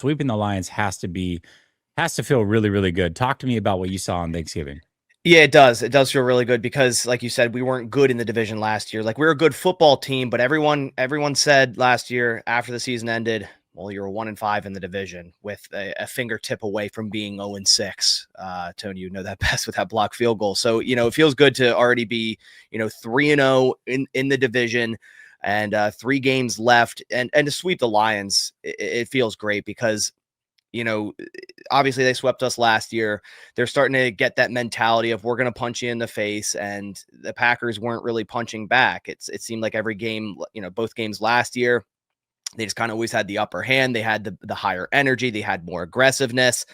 Sweeping the Lions has to feel really, really good. Talk to me about what you saw on Thanksgiving. Yeah, it does. It does feel really good because, like you said, we weren't good in the division last year. Like we were a good football team, but everyone said last year after the season ended, well, you're 1-5 in the division with a fingertip away from being 0-6. Tony, you know that best with that block field goal. So it feels good to already be 3-0 in the division and 3 games left, and to sweep the Lions. It feels great because you know, obviously they swept us last year. They're starting to get that mentality of we're going to punch you in the face, and the Packers weren't really punching back. It seemed like every game, both games last year, they just kind of always had the upper hand. They had the higher energy. They had more aggressiveness,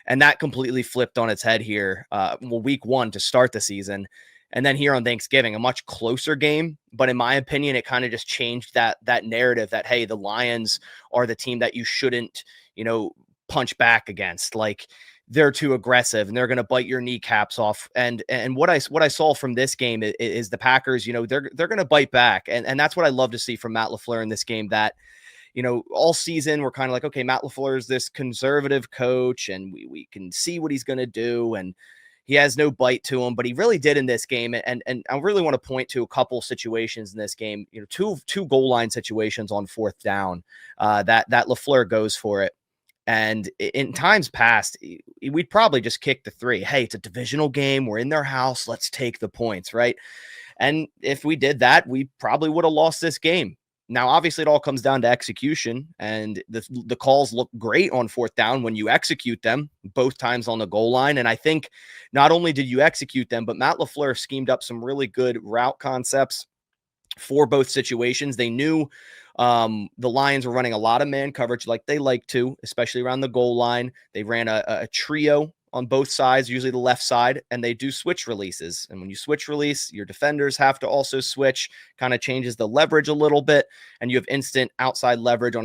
and that completely flipped on its head here. Week 1 to start the season. And then here on Thanksgiving, a much closer game. But in my opinion, it kind of just changed that narrative that, hey, the Lions are the team that you shouldn't, punch back against. Like they're too aggressive and they're going to bite your kneecaps off. And what I saw from this game is the Packers, they're going to bite back. And that's what I love to see from Matt LaFleur in this game, that all season we're kind of like, okay, Matt LaFleur is this conservative coach and we can see what he's going to do. And he has no bite to him, but he really did in this game. And I really want to point to a couple situations in this game, two goal line situations on 4th down that LaFleur goes for it. And in times past, we'd probably just kick the 3. Hey, it's a divisional game. We're in their house. Let's take the points, right? And if we did that, we probably would have lost this game. Now, obviously, it all comes down to execution, and the calls look great on 4th down when you execute them, both times on the goal line. And I think not only did you execute them, but Matt LaFleur schemed up some really good route concepts for both situations. They knew the Lions were running a lot of man coverage like they like to, especially around the goal line. They ran a trio on both sides, usually the left side, and they do switch releases. And when you switch release, your defenders have to also switch, kind of changes the leverage a little bit. And you have instant outside leverage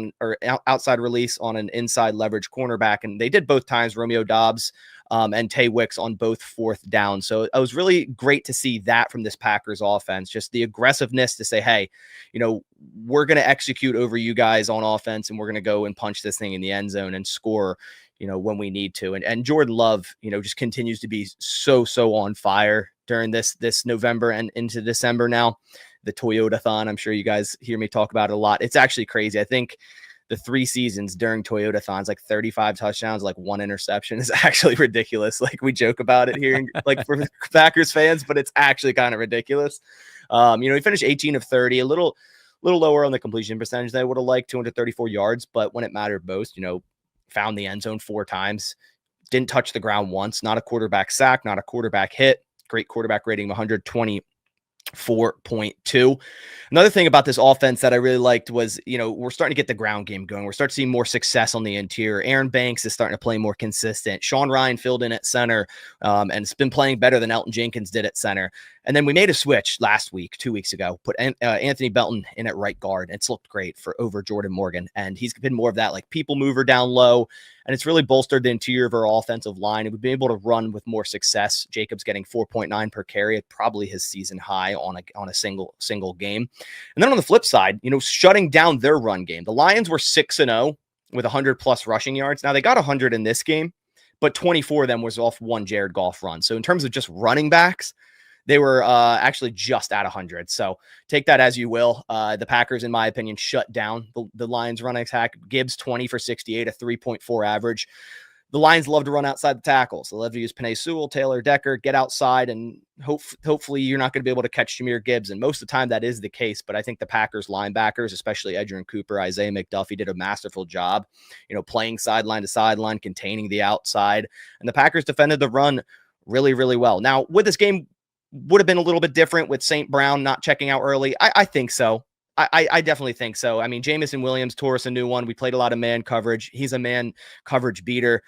outside release on an inside leverage cornerback. And they did both times, Romeo Dobbs and Tay Wicks on both 4th down. So it was really great to see that from this Packers offense, just the aggressiveness to say, hey, we're going to execute over you guys on offense, and we're going to go and punch this thing in the end zone and score, when we need to. And Jordan Love, just continues to be so on fire during this November and into December now. The Toyota-thon, I'm sure you guys hear me talk about it a lot. It's actually crazy. I think the 3 seasons during Toyota-thons, like 35 touchdowns, like 1 interception, is actually ridiculous. Like we joke about it here, like for Packers fans, but it's actually kind of ridiculous. He finished 18 of 30, a little lower on the completion percentage than I would have liked, 234 yards, but when it mattered most, found the end zone 4 times, didn't touch the ground once, not a quarterback sack, not a quarterback hit, great quarterback rating of 124.2. Another thing about this offense that I really liked was, we're starting to get the ground game going. We're starting to see more success on the interior. Aaron Banks is starting to play more consistent. Sean Ryan filled in at center, and it's been playing better than Elton Jenkins did at center. And then we made a switch 2 weeks ago, put Anthony Belton in at right guard. It's looked great over Jordan Morgan. And he's been more of that like people mover down low. And it's really bolstered the interior of our offensive line. And we've been able to run with more success. Jacobs getting 4.9 per carry, probably his season high on a single game. And then on the flip side, shutting down their run game. The Lions were 6-0 with 100+ rushing yards. Now they got 100 in this game, but 24 of them was off one Jared Goff run. So in terms of just running backs, they were actually just at 100. So take that as you will. The Packers, in my opinion, shut down the Lions run attack. Gibbs 20 for 68, a 3.4 average. The Lions love to run outside the tackles. They love to use Penei Sewell, Taylor Decker, get outside, and hopefully you're not going to be able to catch Jahmyr Gibbs. And most of the time that is the case. But I think the Packers linebackers, especially Edgerrin Cooper, Isaiah McDuffie, did a masterful job, playing sideline to sideline, containing the outside. And the Packers defended the run really, really well. Now, would this game would have been a little bit different with St. Brown not checking out early? I think so. I definitely think so. I mean, Jamison Williams tore us a new one. We played a lot of man coverage. He's a man coverage beater.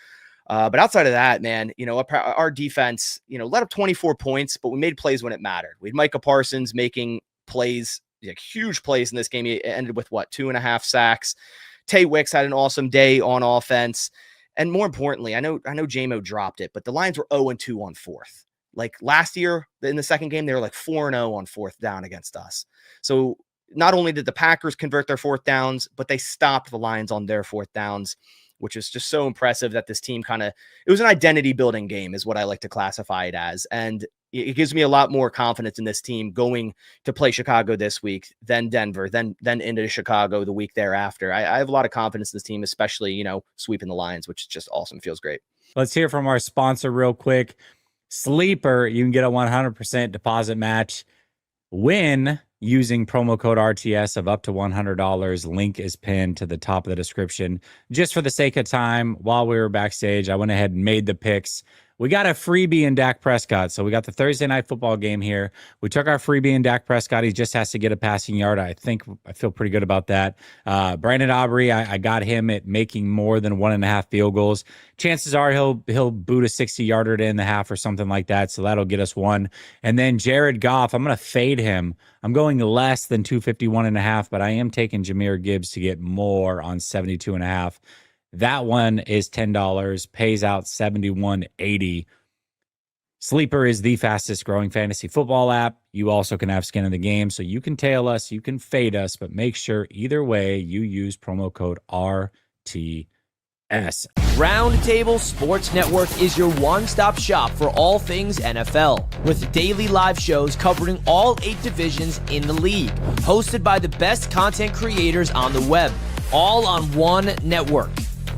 But outside of that, man, our defense, let up 24 points, but we made plays when it mattered. We had Micah Parsons making plays, like huge plays in this game. He ended with 2.5 sacks. Tay Wicks had an awesome day on offense. And more importantly, I know JMO dropped it, but the Lions were 0-2 on 4th. Like last year in the second game, they were like 4-0 on 4th down against us. So not only did the Packers convert their 4th downs, but they stopped the Lions on their 4th downs. which is just so impressive that this team it was an identity building game is what I like to classify it as. And it gives me a lot more confidence in this team going to play Chicago this week, then Denver, then into Chicago the week thereafter. I have a lot of confidence in this team, especially, sweeping the Lions, which is just awesome. Feels great. Let's hear from our sponsor real quick. Sleeper, you can get a 100% deposit match. Win using promo code RTS of up to $100. Link is pinned to the top of the description. Just for the sake of time, while we were backstage, I went ahead and made the picks. We got a freebie in Dak Prescott. So we got the Thursday night football game here. We took our freebie in Dak Prescott. He just has to get a passing yard. I feel pretty good about that. Brandon Aubrey, I got him at making more than 1.5 field goals. Chances are he'll boot a 60-yarder in the half or something like that. So that'll get us one. And then Jared Goff, I'm going to fade him. I'm going less than 251.5, but I am taking Jahmyr Gibbs to get more on 72.5. That one is $10, pays out $71.80. Sleeper is the fastest growing fantasy football app. You also can have skin in the game, so you can tail us, you can fade us, but make sure either way you use promo code RTS. Roundtable Sports Network is your one-stop shop for all things NFL, with daily live shows covering all 8 divisions in the league, hosted by the best content creators on the web, all on one network.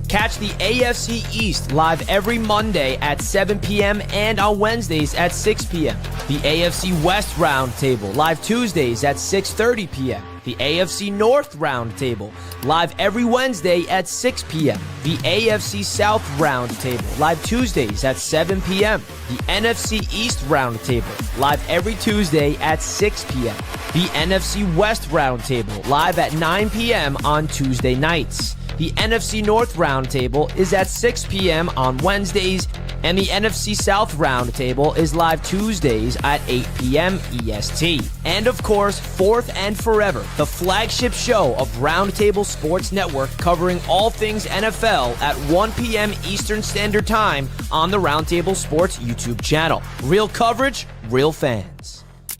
Catch the AFC East live every Monday at 7 p.m. and on Wednesdays at 6 p.m. The AFC West Roundtable live Tuesdays at 6:30 p.m. The AFC North Roundtable live every Wednesday at 6 p.m. The AFC South Roundtable live Tuesdays at 7 p.m. The NFC East Roundtable live every Tuesday at 6 p.m. The NFC West Roundtable live at 9 p.m. on Tuesday nights. The NFC North Roundtable is at 6 p.m. on Wednesdays, and the NFC South Roundtable is live Tuesdays at 8 p.m. EST. And of course, fourth and forever, the flagship show of Roundtable Sports Network covering all things NFL at 1 p.m. Eastern Standard Time on the Roundtable Sports YouTube channel. Real coverage, real fans.